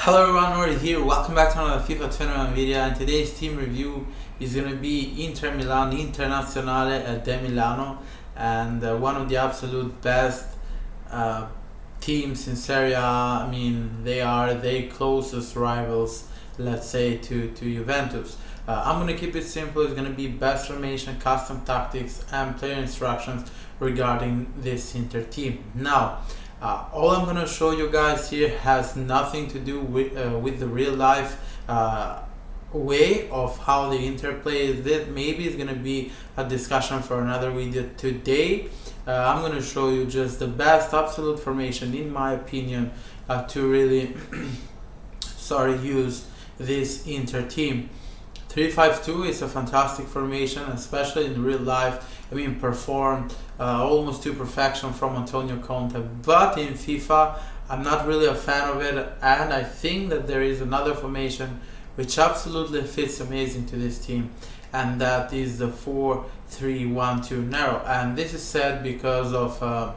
Hello everyone, Rory here. Welcome back to another FIFA tournament video, and today's team review is going to be Inter Milan, Internazionale de Milano, and one of the absolute best teams in Serie A. I mean, they are the closest rivals, let's say, to Juventus. I'm going to keep it simple. It's going to be best formation, custom tactics, and player instructions regarding this Inter team. Now, all I'm going to show you guys here has nothing to do with the real life way of how the Inter plays. This maybe is going to be a discussion for another video. Today I'm going to show you just the best absolute formation in my opinion to really use this Inter team. 3-5-2 is a fantastic formation, especially in real life. I mean, performed almost to perfection from Antonio Conte, but in FIFA I'm not really a fan of it, and I think that there is another formation which absolutely fits amazing to this team, and that is the 4-3-1-2 narrow. And this is said because of a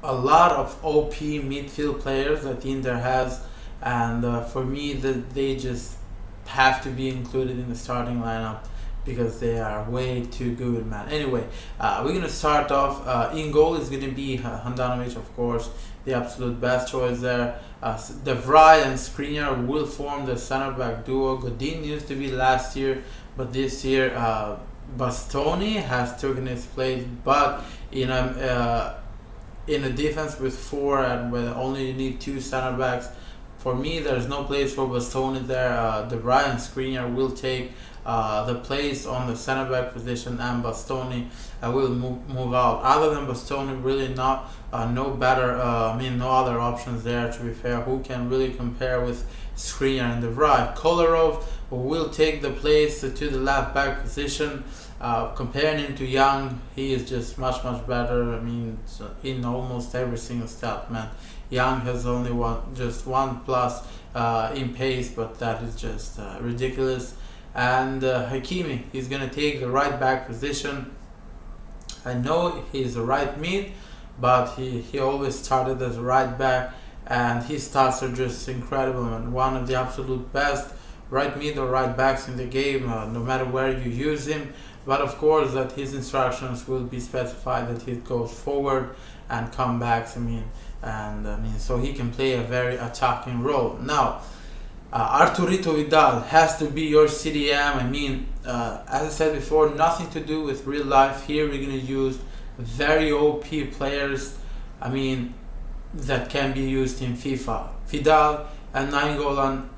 lot of OP midfield players that Inter has, and for me they just have to be included in the starting lineup because they are way too good, man. Anyway, we're gonna start off. In goal is gonna be Handanovic, of course, the absolute best choice there. De Vrij and Skriniar will form the center back duo. Godin used to be last year, but this year Bastoni has taken his place. But in a defense with four and where only you need two center backs, for me, there's no place for Bastoni there. De Vrij and Skriniar will take the place on the center back position, and Bastoni will move out. Other than Bastoni, really no other options there, to be fair, who can really compare with Skriniar and De Vrij. Kolarov will take the place to the left back position. Comparing him to Young, he is just much better. I mean, in almost every single stat, man. Young has only just one plus in pace, but that is just ridiculous. And Hakimi, he's gonna take the right back position. I know he's a right mid, but he always started as a right back, and his stats are just incredible, and one of the absolute best right mid or right backs in the game, no matter where you use him. But of course that his instructions will be specified that he goes forward and comebacks, so he can play a very attacking role. Now, Arturito Vidal has to be your CDM. As I said before, nothing to do with real life. Here we're going to use very OP players, that can be used in FIFA. Vidal and Nainggolan,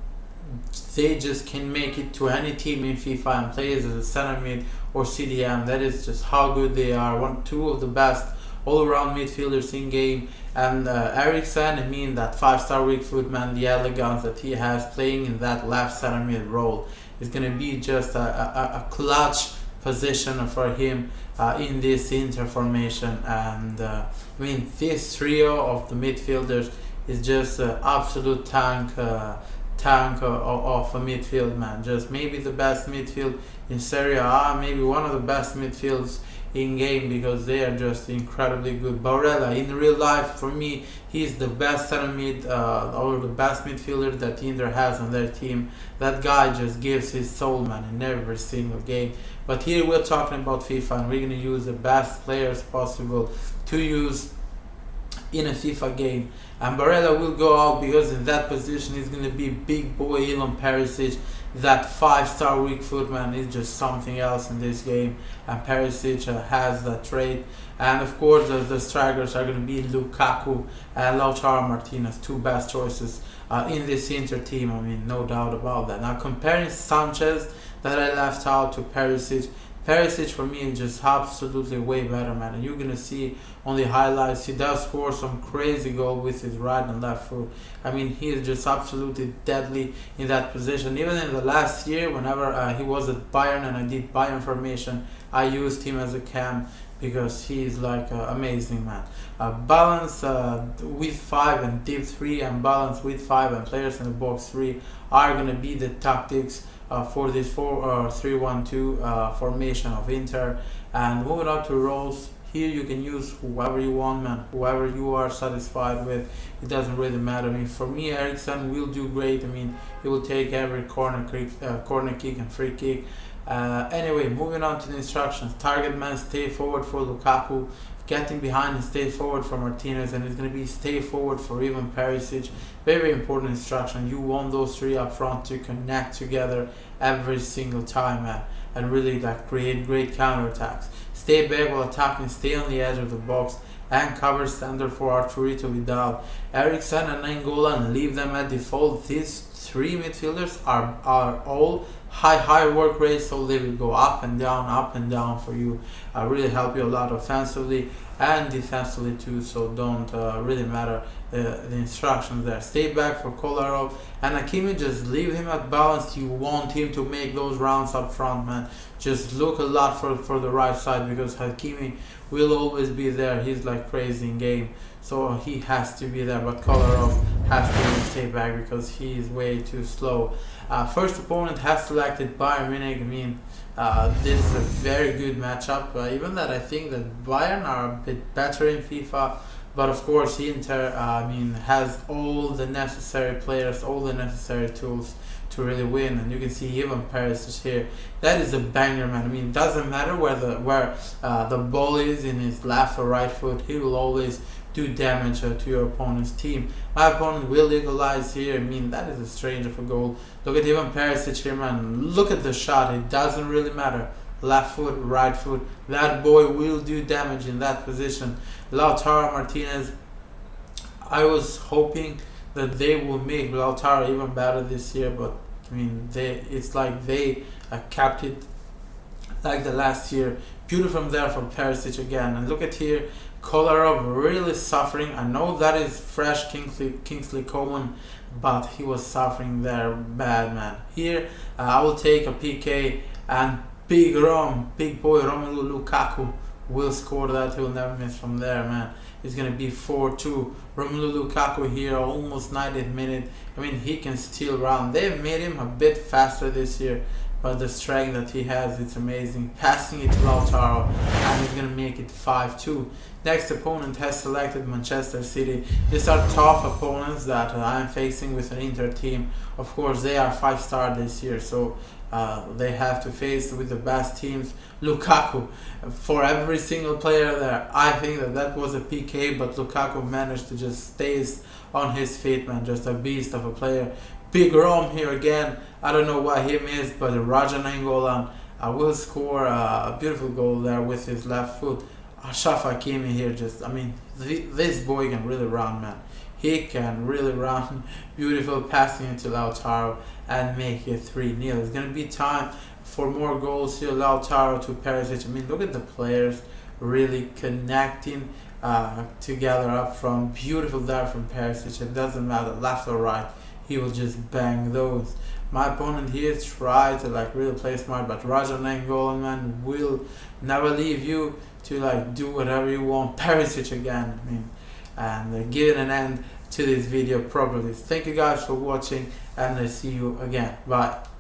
they just can make it to any team in FIFA and play as a center mid or CDM. That is just how good they are. Two of the best all-around midfielders in game. And Eriksen, that 5-star weak foot man, the elegance that he has playing in that left center mid role is going to be just a clutch position for him in this Inter formation. And this trio of the midfielders is just an absolute tank of a midfield, man. Just maybe the best midfield in Serie A, maybe one of the best midfields in game, because they are just incredibly good. Barella, in real life, for me, he's the best center mid or the best midfielder that Inter has on their team. That guy just gives his soul, man, in every single game. But here we're talking about FIFA, and we're going to use the best players possible to use in a FIFA game. And Barella will go out because in that position is going to be big boy Ivan Perisic. That 5-star weak foot man is just something else in this game, and Perisic has that trait. And of course the strikers are going to be Lukaku and Lautaro Martinez, two best choices in this Inter team. No doubt about that. Now, comparing Sanchez, that I left out, to Perisic for me is just absolutely way better, man. And you're gonna see on the highlights, he does score some crazy goal with his right and left foot. He is just absolutely deadly in that position. Even in the last year, whenever he was at Bayern and I did Bayern formation, I used him as a cam because he is amazing, man. Balance with 5 and deep 3, and balance with 5 and players in the box 3 are gonna be the tactics for this 4-3-1-2 formation of Inter. And moving on to roles, here you can use whoever you want, man. Whoever you are satisfied with, it doesn't really matter. I mean, for me, Ericsson will do great. I mean, he will take every corner kick and free kick. Anyway, moving on to the instructions. Target man, stay forward for Lukaku. Getting behind and stay forward for Martinez, and it's going to be stay forward for Ivan Perisic. Very important instruction. You want those three up front to connect together every single time, man, and really like create great counterattacks. Stay back while attacking, stay on the edge of the box, and cover center for Arturito Vidal. Ericsson and Nainggolan, leave them at default. These three midfielders are all high work rate, so they will go up and down for you. Really help you a lot offensively and defensively too, so don't really matter the instructions there. Stay back for Kolarov and Hakimi, just leave him at balance. You want him to make those rounds up front, man. Just look a lot for the right side, because Hakimi will always be there. He's like crazy in game, so he has to be there, but Kolarov has to stay back because he is way too slow. First opponent has selected Bayern Munich. I mean, this is a very good matchup, even that I think that Bayern are a bit better in FIFA, but of course Inter has all the necessary players, all the necessary tools to really win. And you can see Ivan Perisic here. That is a banger, man. I mean, it doesn't matter where the ball is, in his left or right foot, he will always do damage to your opponent's team. My opponent will equalize here. I mean, that is a strange of a goal. Look at Ivan Perisic here, man. Look at the shot. It doesn't really matter. Left foot, right foot. That boy will do damage in that position. Lautaro Martinez, I was hoping that they will make Lautaro even better this year, but I mean, it's like they capped it like the last year. Beautiful there from Perisic again. And look at here, Kolarov really suffering. I know that is fresh Kingsley Coman, but he was suffering there bad, man. Here I will take a PK, and big boy Romelu Lukaku will score that. He will never miss from there, man. It's gonna be 4-2. Romelu Lukaku here, almost 90th minute. I mean, he can still run. They've made him a bit faster this year, but the strength that he has, it's amazing. Passing it to Lautaro, and he's gonna make it 5-2. Next opponent has selected Manchester City. These are tough opponents that I'm facing with an Inter team. Of course, they are 5-star this year, so they have to face with the best teams. Lukaku, for every single player there, I think that was a PK, but Lukaku managed to just stay on his feet, man. Just a beast of a player. Big Rom here again. I don't know why he missed, but Raja Nainggolan will score a beautiful goal there with his left foot. Ashraf Hakimi here, just, I mean, this boy can really run, man. He can really run. Beautiful passing into Lautaro and make it 3-0. It's going to be time for more goals here. Lautaro to Perisic. I mean, look at the players really connecting together up front. Beautiful there from Perisic. It doesn't matter left or right. He will just bang those. My opponent here tried to like really play smart, but Raja Nainggolan, man, will never leave you to like do whatever you want. Perisic again, I mean, and giving an end to this video properly. Thank you guys for watching, and I see you again. Bye.